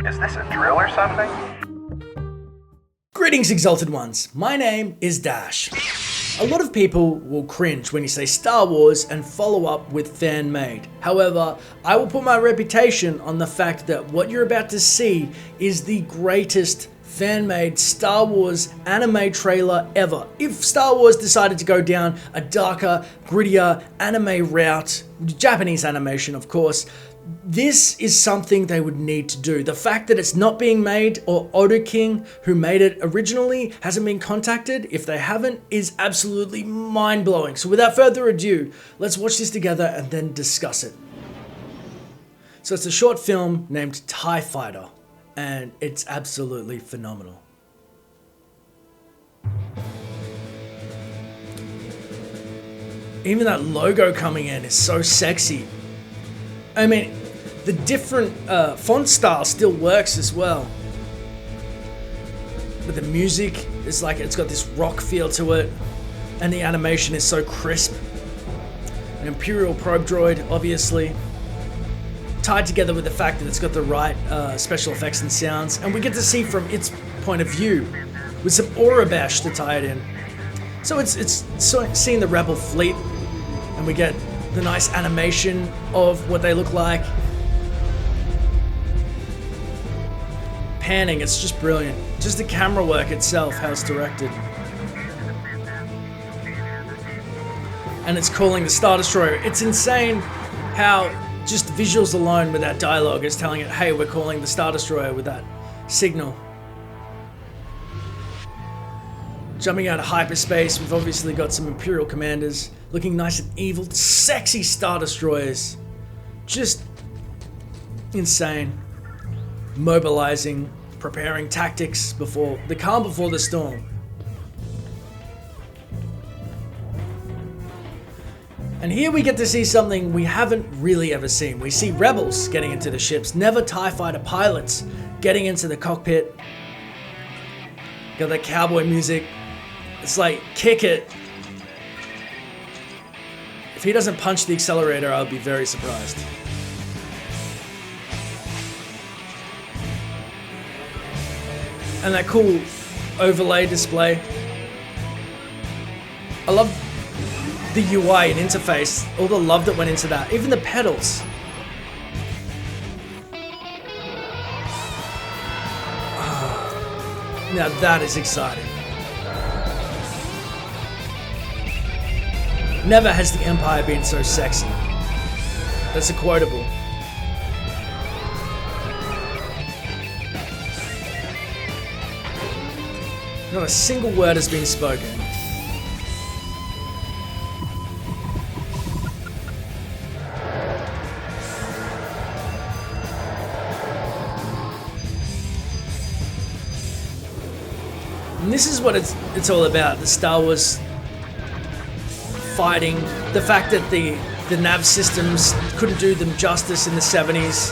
Is this a drill or something? Greetings, Exalted Ones. My name is Dash. A lot of people will cringe when you say Star Wars and follow up with fan-made. However, I will put my reputation on the fact that what you're about to see is the greatest fan-made Star Wars anime trailer ever. If Star Wars decided to go down a darker, grittier anime route, Japanese animation of course, this is something they would need to do. The fact that it's not being made, or Oda King, who made it originally, hasn't been contacted, if they haven't, is absolutely mind-blowing. So without further ado, let's watch this together and then discuss it. So it's a short film named TIE Fighter, and it's absolutely phenomenal. Even that logo coming in is so sexy. I mean, the different font style still works as well. But the music is like, it's got this rock feel to it. And the animation is so crisp. An Imperial probe droid, obviously. Tied together with the fact that it's got the right special effects and sounds. And we get to see from its point of view. With some Aurebesh to tie it in. So it's seeing the Rebel fleet. And we get the nice animation of what they look like. Panning, it's just brilliant. Just the camera work itself, how it's directed. And it's calling the Star Destroyer. It's insane how just visuals alone with that dialogue is telling it, hey, we're calling the Star Destroyer with that signal. Jumping out of hyperspace, we've obviously got some Imperial commanders looking nice and evil, sexy Star Destroyers. Just insane. Mobilizing, preparing tactics before the calm before the storm. And here we get to see something we haven't really ever seen. We see rebels getting into the ships, never TIE fighter pilots getting into the cockpit. Got that cowboy music. It's like, kick it. If he doesn't punch the accelerator, I'll be very surprised. And that cool overlay display. I love the UI and interface, all the love that went into that. Even the pedals. Now that is exciting. Never has the Empire been so sexy. That's a quotable. Not a single word has been spoken. And this is what it's all about, the Star Wars fighting, the fact that the nav systems couldn't do them justice in the 70s,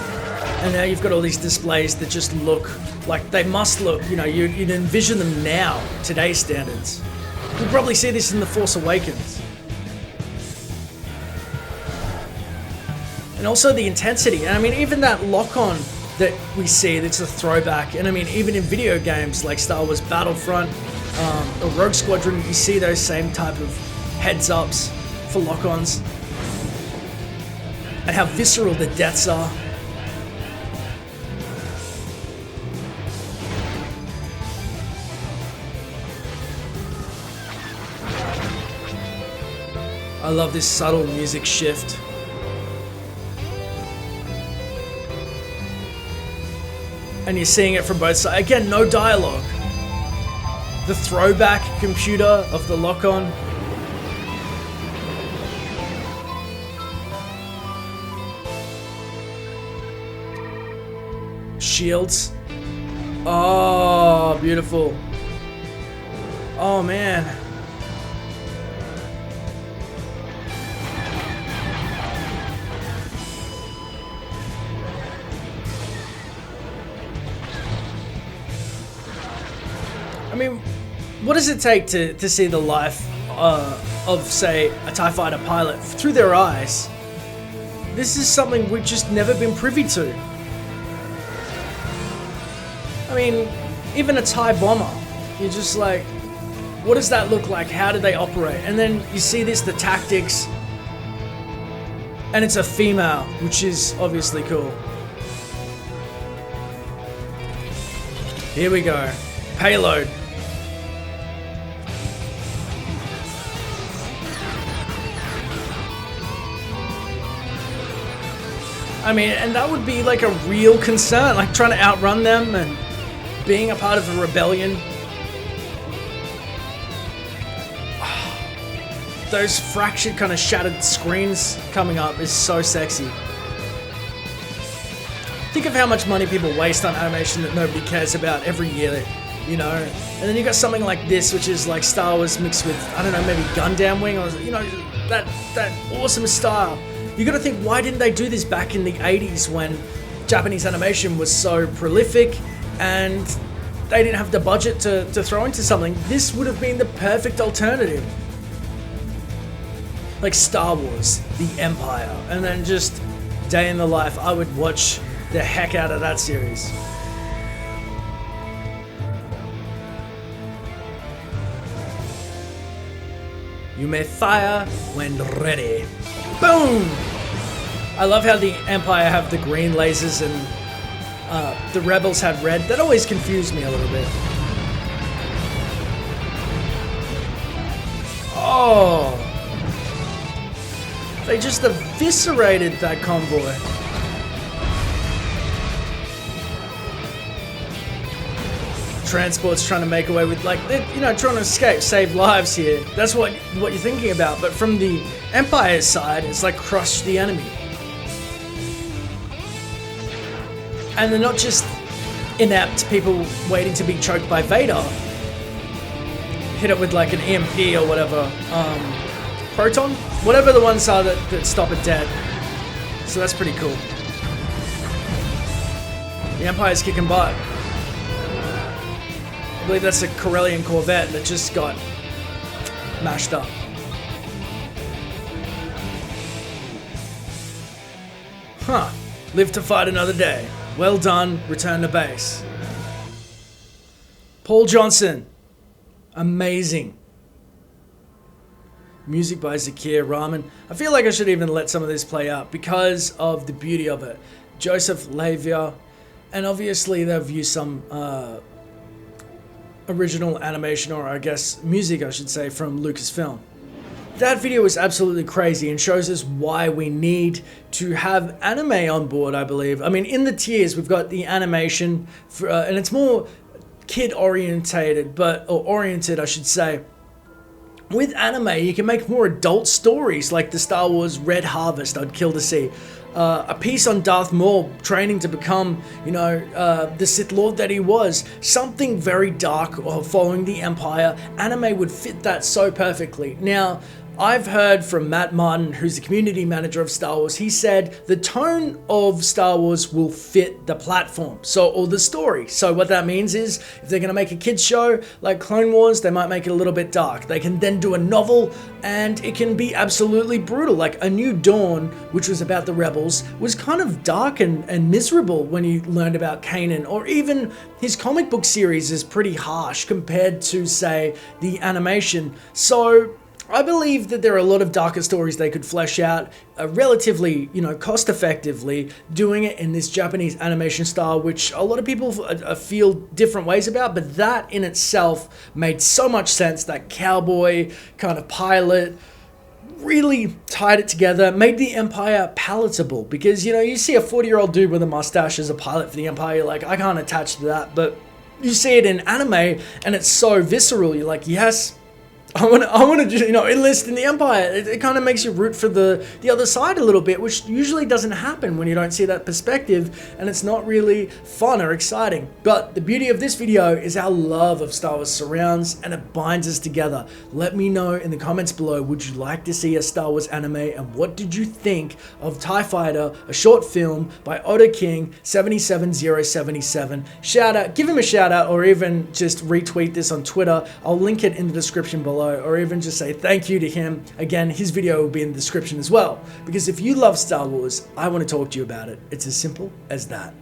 and now you've got all these displays that just look like they must look, you know, you'd envision them now, today's standards. We'll probably see this in The Force Awakens. And also the intensity, and I mean even that lock-on that we see, that's a throwback, and I mean even in video games like Star Wars Battlefront or Rogue Squadron, you see those same type of heads-ups for lock-ons, and how visceral the deaths are. I love this subtle music shift. And you're seeing it from both sides. Again, no dialogue. The throwback computer of the lock-on. Shields. Oh, beautiful. Oh, man. I mean, what does it take to see the life of, say, a TIE fighter pilot through their eyes? This is something we've just never been privy to. I mean, even a TIE bomber, you're just like, what does that look like? How do they operate? And then you see this, the tactics, and it's a female, which is obviously cool. Here we go. Payload. I mean, and that would be like a real concern, like trying to outrun them and being a part of a rebellion. Those fractured, kind of shattered screens coming up is so sexy. Think of how much money people waste on animation that nobody cares about every year, you know? And then you got something like this, which is like Star Wars mixed with, I don't know, maybe Gundam Wing, or, you know, that awesome style. You gotta think, why didn't they do this back in the 80s when Japanese animation was so prolific and they didn't have the budget to throw into something? This would have been the perfect alternative. Like Star Wars, The Empire, and then just Day in the Life. I would watch the heck out of that series. You may fire when ready. Boom! I love how the Empire have the green lasers and the Rebels had red. That always confused me a little bit. Oh! They just eviscerated that convoy. Transport's trying to make away with, like, they're, you know, trying to escape, save lives here. That's what you're thinking about. But from the Empire's side, it's like crush the enemy. And they're not just inept people waiting to be choked by Vader. Hit it with like an EMP or whatever. Proton? Whatever the ones are that stop it dead. So that's pretty cool. The Empire's kicking butt. I believe that's a Corellian Corvette that just got mashed up. Huh. Live to fight another day. Well done. Return to base. Paul Johnson. Amazing. Music by Zakir Rahman. I feel like I should even let some of this play out because of the beauty of it. Joseph Lavia. And obviously they've used some original animation, or I guess music I should say, from Lucasfilm. That video is absolutely crazy and shows us why we need to have anime on board, I believe. I mean, in the tiers, we've got the animation, for, and it's more kid-orientated, or oriented, I should say. With anime, you can make more adult stories, like the Star Wars Red Harvest, I'd kill to see. A piece on Darth Maul training to become, you know, the Sith Lord that he was. Something very dark or following the Empire. Anime would fit that so perfectly. Now, I've heard from Matt Martin, who's the community manager of Star Wars. He said the tone of Star Wars will fit the platform, or the story. So what that means is, if they're going to make a kids show like Clone Wars, they might make it a little bit dark. They can then do a novel, and it can be absolutely brutal. Like A New Dawn, which was about the Rebels, was kind of dark and miserable when you learned about Kanan. Or even his comic book series is pretty harsh compared to, say, the animation. So I believe that there are a lot of darker stories they could flesh out relatively, you know, cost effectively, doing it in this Japanese animation style, which a lot of people feel different ways about, but that in itself made so much sense. That cowboy kind of pilot really tied it together, made the Empire palatable, because, you know, you see a 40-year-old dude with a mustache as a pilot for the Empire, you're like, I can't attach to that. But you see it in anime and it's so visceral, you're like, yes, I want to just, you know, enlist in the Empire. It kind of makes you root for the other side a little bit, which usually doesn't happen when you don't see that perspective, and it's not really fun or exciting. But the beauty of this video is our love of Star Wars surrounds, and it binds us together. Let me know in the comments below, would you like to see a Star Wars anime, and what did you think of TIE Fighter, a short film by Oda King 77077. Shout out, give him a shout out, or even just retweet this on Twitter. I'll link it in the description below, or even just say thank you to him. Again, his video will be in the description as well, because if you love Star Wars, I want to talk to you about it. It's as simple as that.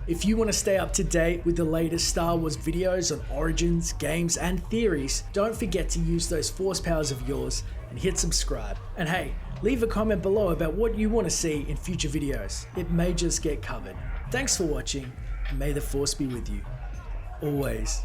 If you want to stay up to date with the latest Star Wars videos on origins, games, and theories, don't forget to use those force powers of yours and hit subscribe. And hey, leave a comment below about what you want to see in future videos. It may just get covered. Thanks for watching, and may the force be with you. Always.